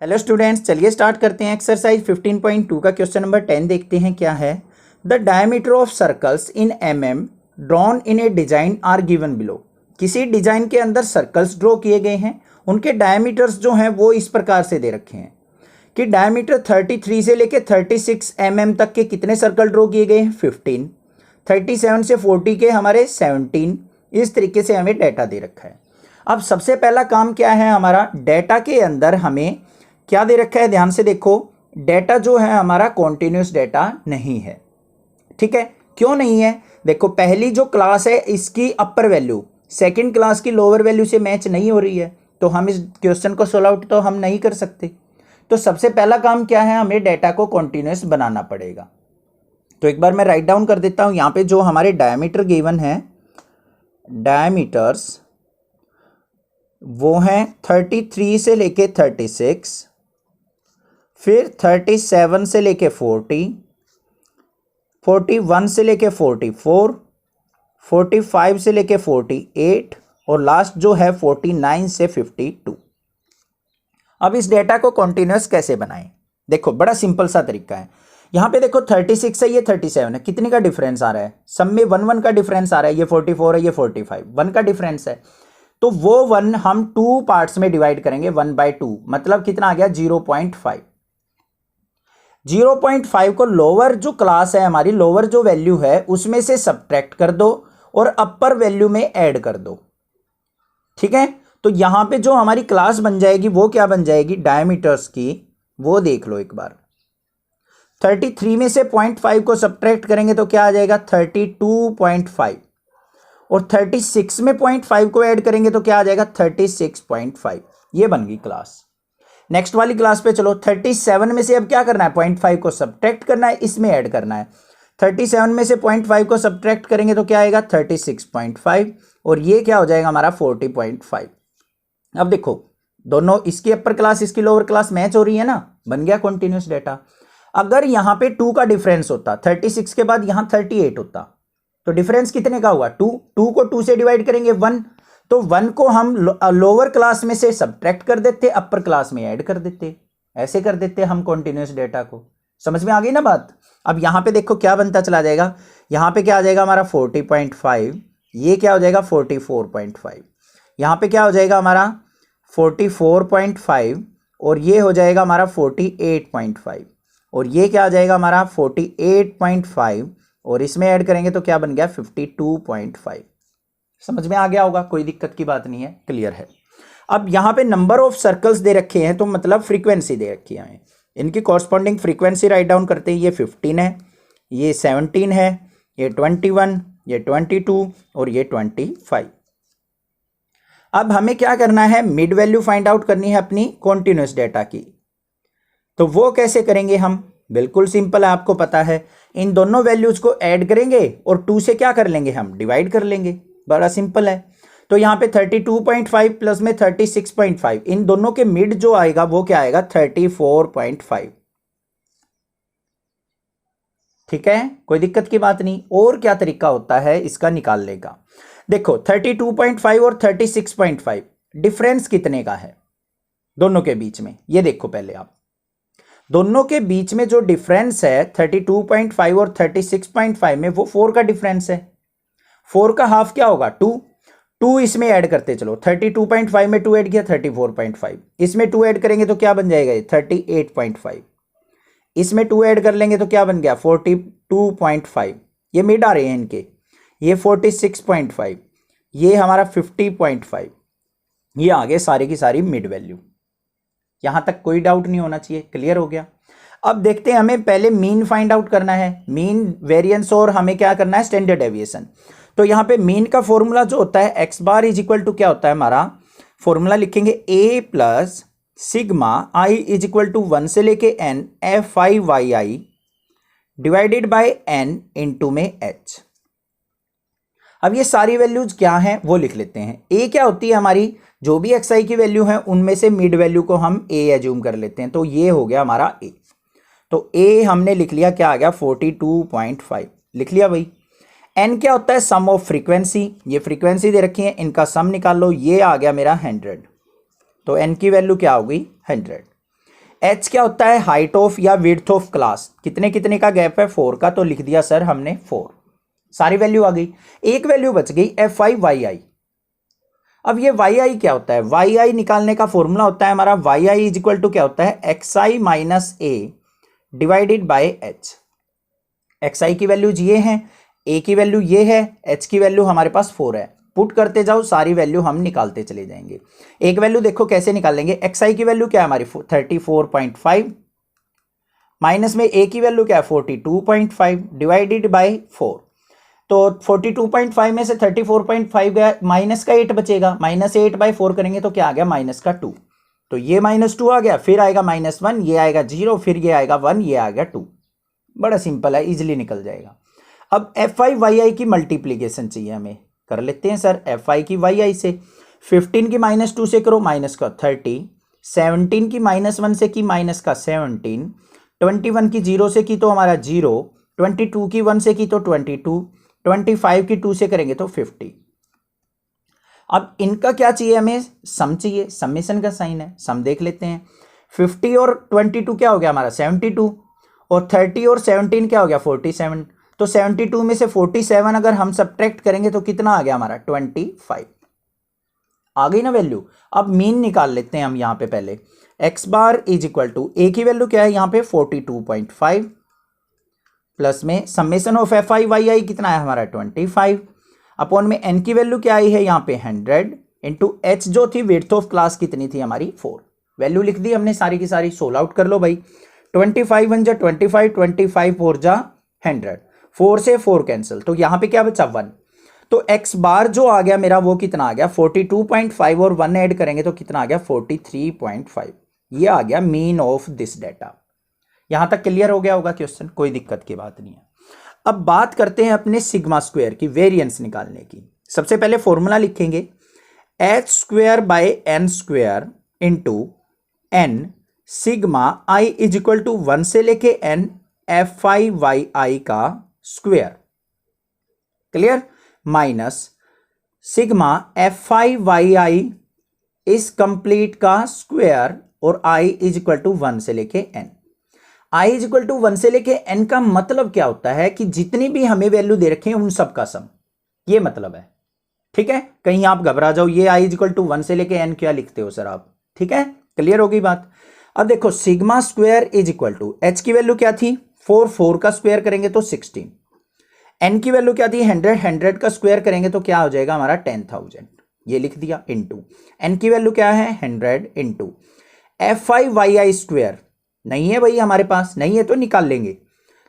Hello students, चलिए start करते हैं। एक्सरसाइज 15.2 का क्वेश्चन नंबर 10 देखते हैं क्या है। The diameter of circles in mm drawn in a design are given below. किसी डिजाइन के अंदर सर्कल्स ड्रॉ किए गए हैं, उनके डायमीटर्स जो हैं वो इस प्रकार से दे रखे हैं कि डायमीटर 33 से लेके 36 mm तक के कितने सर्कल ड्रॉ किए गए हैं 15, 37 से 40 के हमारे 17। इस तरीके से हमें डाटा दे रखा है। अब सबसे पहला काम क्या है हमारा, डाटा के अंदर हमें क्या दे रखा है, ध्यान से देखो। डेटा जो है हमारा कॉन्टिन्यूस डेटा नहीं है। ठीक है, क्यों नहीं है? देखो, पहली जो क्लास है इसकी अपर वैल्यू सेकंड क्लास की लोअर वैल्यू से मैच नहीं हो रही है, तो हम इस क्वेश्चन को सोल्व आउट तो हम नहीं कर सकते। तो सबसे पहला काम क्या है, हमें डेटा को कॉन्टिन्यूस बनाना पड़ेगा। तो एक बार मैं राइट डाउन कर देता हूं। यहां पे जो हमारे डायमीटर गिवन है, डायमीटर्स वो हैं 33 से लेके 36, फिर 37 से लेके 40, 41 से लेके 44, 45 से लेके 48 और लास्ट जो है 49 से 52। अब इस डेटा को कॉन्टिन्यूस कैसे बनाएं? देखो, बड़ा सिंपल सा तरीका है। यहां पे देखो 36 है, ये 37 है, कितने का डिफरेंस आ रहा है? सब में 1 का डिफरेंस आ रहा है। ये 44 है, ये 45, 1 का डिफरेंस है। तो वो 1 हम 2 पार्ट्स में डिवाइड करेंगे, 1/2, मतलब कितना आ गया 0.5। 0.5 को लोअर जो क्लास है हमारी, लोअर जो वैल्यू है उसमें से सब्ट्रैक्ट कर दो और अपर वैल्यू में ऐड कर दो। ठीक है, तो यहां पे जो हमारी क्लास बन जाएगी वो क्या बन जाएगी, डायमीटर्स की, वो देख लो एक बार। 33 में से 0.5 को सब्ट्रैक्ट करेंगे तो क्या आ जाएगा 32.5 और 36 में 0.5 को ऐड करेंगे तो क्या आ जाएगा 36.5। ये बन गई क्लास। नेक्स्ट वाली क्लास पे चलो। 37 में से अब क्या करना है, 0.5 को सब्ट्रैक्ट करना है, इसमें ऐड करना है। 37 में से 0.5 को सब्ट्रैक्ट करेंगे तो क्या आएगा 36.5 और ये क्या हो जाएगा हमारा 40.5। अब देखो, दोनों इसकी अपर क्लास इसकी लोअर क्लास मैच हो रही है ना, बन गया कॉन्टिन्यूस डेटा। अगर यहां पे 2 का डिफरेंस होता, 36 के बाद यहां 38 होता, तो डिफरेंस कितने का हुआ 2। 2 को 2 से डिवाइड करेंगे 1, तो 1 को हम लोअर क्लास में से सब्ट्रैक्ट कर देते, अपर क्लास में ऐड कर देते, ऐसे कर देते हम कॉन्टिन्यूस डेटा को। समझ में आ गई ना बात? अब यहां पे देखो क्या बनता चला जाएगा। यहां पे क्या आ जाएगा हमारा 40.5, ये क्या हो जाएगा 44.5, यहां पे क्या हो जाएगा हमारा 44.5 और ये हो जाएगा हमारा 48.5 और ये क्या आ जाएगा हमारा 48.5 और इसमें ऐड करेंगे तो क्या बन गया 52.5। समझ में आ गया होगा, कोई दिक्कत की बात नहीं है, क्लियर है। अब यहां पे नंबर ऑफ सर्कल्स दे रखे हैं, तो मतलब फ्रीक्वेंसी दे रखी है हमें। इनकी कॉरस्पॉन्डिंग फ्रीक्वेंसी राइट डाउन करते हैं। ये 15 है, ये 17 है, ये 21, ये 22 और ये 25। अब हमें क्या करना है, मिड वैल्यू फाइंड आउट करनी है अपनी कॉन्टिन्यूस डेटा की। तो वो कैसे करेंगे हम? बिल्कुल सिंपल है, आपको पता है। इन दोनों वैल्यूज को ऐड करेंगे और 2 से क्या कर लेंगे, हम डिवाइड कर लेंगे। बड़ा सिंपल है। तो यहां पे 32.5 प्लस में 36.5, इन दोनों के मिड जो आएगा वो क्या आएगा 34.5। ठीक है, कोई दिक्कत की बात नहीं। और क्या तरीका होता है इसका निकालने का? देखो 32.5 और 36.5 डिफरेंस कितने का है दोनों के बीच में, ये देखो पहले आप। दोनों के बीच में जो डिफरेंस है 32.5 और 36.5 में, वो 4 का डिफरेंस है। 4 का हाफ क्या होगा 2 इसमें ऐड करते चलो। 32.5 में 2 ऐड किया 34.5, इसमें 2 ऐड करेंगे तो क्या बन जाएगा 38.5, इसमें 2 ऐड कर लेंगे तो क्या बन गया 42.5। ये मिड आ रहे हैं इनके, ये 46.5, ये हमारा 50.5, ये आगे सारी की सारी मिड वैल्यू। यहां तक कोई डाउट नहीं होना चाहिए, क्लियर हो गया। अब देखते हैं, हमें पहले मीन फाइंड आउट करना है, मीन, वेरिएंस और हमें क्या करना है स्टैंडर्ड डेविएशन। तो यहां पे मीन का फॉर्मूला जो होता है x bar is equal to क्या होता है हमारा, फॉर्मूला लिखेंगे a plus sigma i is equal to 1 से लेके n fi divided by n into में h। अब ये सारी वैल्यूज क्या हैं वो लिख लेते हैं। a क्या होती है हमारी, जो भी xi की वैल्यू है उनमें से मिड वैल्यू को हम a एज्यूम कर लेते हैं, तो ये हो गया हमारा a। तो a हमने लिख लिया, क्या आ गया 42.5 लिख लिया भाई। n क्या होता है, सम ऑफ फ्रीक्वेंसी, ये फ्रीक्वेंसी दे रखी है, इनका सम निकाल लो, ये आ गया मेरा 100। तो n की वैल्यू क्या होगी 100। एच क्या होता है, हाइट ऑफ या विड्थ ऑफ क्लास, कितने कितने का गैप है, 4 का, तो लिख दिया सर हमने 4। सारी वैल्यू आ गई, एक वैल्यू बच गई एफ आई वाई आई। अब ये वाई आई क्या होता है, वाई आई निकालने का फॉर्मूला होता है हमारा, Y I is equal to क्या होता है, X I minus A divided by H. X I की वैल्यू ये है, ए की वैल्यू ये है, एच की वैल्यू हमारे पास 4 है। पुट करते जाओ, सारी वैल्यू हम निकालते चले जाएंगे। एक वैल्यू देखो कैसे निकालेंगे, एक्स आई की वैल्यू क्या है हमारी 34.5, माइनस में ए की वैल्यू क्या है 42.5 डिवाइडेड बाय 4। तो 42.5 में से 34.5 गया, माइनस का 8 बचेगा, माइनस 8 बाई 4 करेंगे तो क्या आ गया, माइनस का 2। तो ये -2 आ गया, फिर आएगा -1, ये आएगा 0, फिर ये आएगा 1, ये आ गया 2। बड़ा सिंपल है, इजिली निकल जाएगा। अब एफ आई वाई आई की मल्टीप्लीकेशन चाहिए हमें, कर लेते हैं सर। एफ आई की वाई आई से 15 की -2 से करो, माइनस का 30, 17 की -1 से की माइनस का 17, 21 की 0 से की तो हमारा 0, 22 की 1 से की तो 22, 25 की 2 से करेंगे तो 50। अब इनका क्या चाहिए हमें, सम चाहिए, समेशन का साइन है, सम देख लेते हैं। 50 और 22 क्या हो गया हमारा 72, और 30 और 17 क्या हो गया 47। तो 72 में से 47 अगर हम सब्ट्रैक्ट करेंगे तो कितना आ गया हमारा 25। आ गई ना वैल्यू। अब मीन निकाल लेते हैं हम यहाँ पे पहले, X bar is equal to A की वैल्यू क्या है यहाँ पे 42.5 प्लस में summation of F I Y I कितना है हमारा 25, अपॉन में एन की वैल्यू क्या आई है यहाँ पे 100, इंटू एच जो थी विड्थ ऑफ क्लास कितनी थी हमारी 4। वैल्यू लिख दी हमने सारी की सारी, सोल्व आउट कर लो भाई। 25 1 जा 25, 25 4 जा 100, 4 से 4 कैंसिल, तो यहाँ पे क्या बचा 1। तो एक्स बार जो आ गया मेरा वो कितना आ गया 42.5, और 1 ऐड करेंगे तो कितना आ गया 43.5। ये आ गया मीन ऑफ दिस डेटा। यहां तक क्लियर हो गया होगा क्वेश्चन, कोई दिक्कत की बात नहीं है। अब बात करते हैं अपने सिग्मा स्क्वायर की वेरिएंस निकालने की। सबसे पहले फॉर्मूला लिखेंगे, H square by N square into N sigma I is equal to 1 से लेके N F I Y I का square, clear, minus sigma F I Y I इस कंप्लीट का स्क्वायर, और आई इज इक्वल टू 1 से लेके N. I is equal to 1 से लेके एन का मतलब क्या होता है कि जितनी भी हमें वैल्यू दे रखे हैं उन सब का सम, ये मतलब है। ठीक है, कहीं आप घबरा जाओ, ये आई इज इक्वल टू 1 से लेके एन क्या लिखते हो सर आप, ठीक है, क्लियर होगी बात। अब देखो sigma square is equal to H की वैल्यू क्या थी 4, 4 का स्क्वायर करेंगे तो 16, एन की वैल्यू क्या थी 100, 100 का स्क्वायर करेंगे तो क्या हो जाएगा हमारा 10,000, ये लिख दिया, इंटू एन की वैल्यू क्या है 100, into F I Y I square नहीं है भाई हमारे पास, नहीं है तो निकाल लेंगे।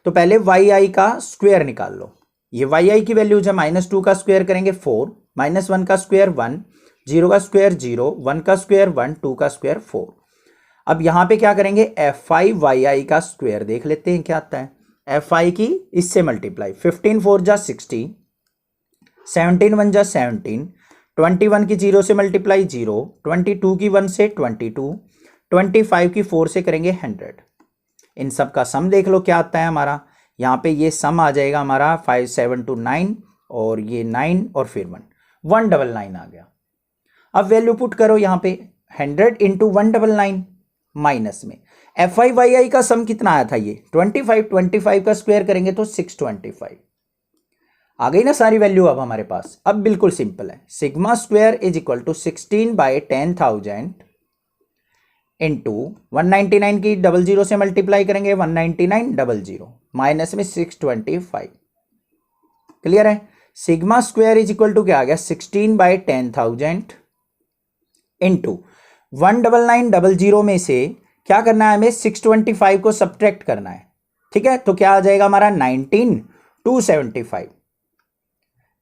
तो पहले वाई आई का स्क्वायर निकाल लो, ये वाई आई की वैल्यू है -2 का स्क्वायर करेंगे 4, -1 का स्क्वायर 1, 0 का स्क्वायर 0, 1 का स्क्वायर 1, 2 का स्क्वायर 4। अब यहां पे क्या करेंगे एफ आई वाई आई का स्क्वायर देख लेते हैं क्या आता है। एफ आई की इससे मल्टीप्लाई, 15 4 जा 60, 17 1 जा 17, 21 की 0 से मल्टीप्लाई 0, 22 की 1 से 22, 25 की 4 से करेंगे 100। इन सब का सम देख लो क्या आता है हमारा, यहाँ पे ये सम आ जाएगा हमारा 5 7 2 9, और ये 9 और फिर 199 आ गया। अब वैल्यू पुट करो यहाँ पे 100 इंटू 199, माइनस में एफ आई वाई आई का सम कितना आया था ये 25, 25 का स्क्वायर करेंगे तो 625। आ गई ना सारी वैल्यू अब हमारे पास। अब बिल्कुल सिंपल है, sigma square is equal to 16 by 10,000 into 199 की 00 से मल्टीप्लाई करेंगे 199 माइनस में 625, क्लियर है। Sigma square is equal to क्या आ गया 16 बाय 10,000 इंटू 199 में से क्या करना है हमें 625 को सब्ट्रैक्ट करना है, ठीक है। तो क्या आ जाएगा हमारा 19275,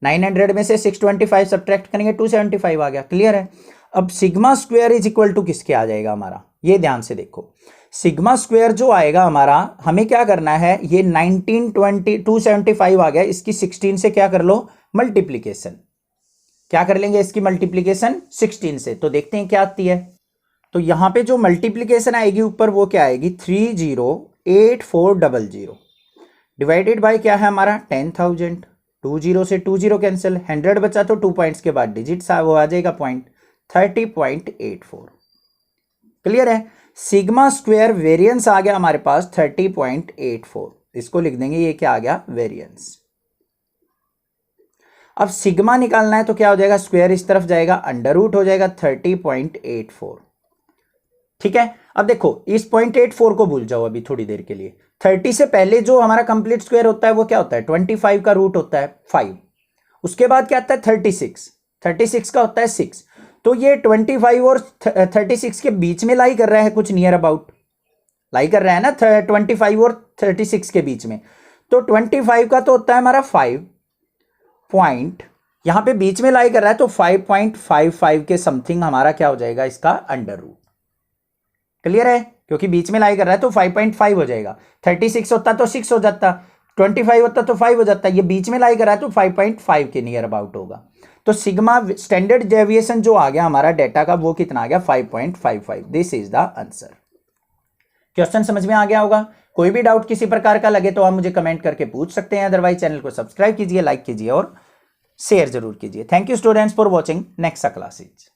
900 में से 625 सब्ट्रैक्ट करेंगे 275 आ गया, क्लियर है। अब sigma square is equal to किसके आ जाएगा हमारा, ये ध्यान से देखो, सिग्मा स्क्वायर जो आएगा हमारा हमें क्या करना है, ये 275 आ गया, इसकी 16 से क्या कर लो मल्टीप्लीकेशन, क्या कर लेंगे इसकी मल्टीप्लीकेशन 16 से, तो देखते हैं क्या आती है। तो यहां पे जो मल्टीप्लीकेशन आएगी ऊपर वो क्या आएगी 308400 डिवाइडेड बाय क्या है हमारा 10,000, 20 से 20 कैंसिल, 100 बचा तो 2 पॉइंट्स के बाद डिजिट वो आ जाएगा पॉइंट 30.84, क्लियर है। सिग्मा स्क्वायर वेरिएंस आ गया हमारे पास 30.84, इसको लिख देंगे, ये क्या आ गया, वेरिएंस। अब सिग्मा निकालना है तो क्या हो जाएगा, स्क्वायर इस तरफ जाएगा, अंडर रूट हो जाएगा 30.84। ठीक है, अब देखो इस 0.84 को भूल जाओ अभी थोड़ी देर के लिए। 30 से पहले जो हमारा कंप्लीट स्क्वायर होता है वो क्या होता है, 25 का रूट होता है 5। उसके बाद क्या आता है 36 का होता है 6। तो ये 25 और 36 के बीच में लाई कर रहा है, कुछ नियर अबाउट लाई कर रहा है ना 25 और 36 के बीच में। तो 25 का तो होता है हमारा 5 पॉइंट, यहां पे बीच में लाई कर रहा है, तो 5.55 के समथिंग हमारा क्या हो जाएगा, इसका अंडर रूट। क्लियर है, क्योंकि बीच में लाई कर रहा है तो 5.5 हो जाएगा। 36 होता तो 6 हो जाता, 25 होता तो 5 हो जाता, ये बीच में लाई कर रहा है तो 5.5 के नियर अबाउट होगा। तो सिग्मा स्टैंडर्ड डेविएशन जो आ गया हमारा डेटा का, वो कितना आ गया, 5.55। This is the answer. Question समझ में आ गया होगा। कोई भी डाउट किसी प्रकार का लगे तो आप मुझे कमेंट करके पूछ सकते हैं, अदरवाइज चैनल को सब्सक्राइब कीजिए, लाइक कीजिए और शेयर जरूर कीजिए। Thank you students for watching next classes.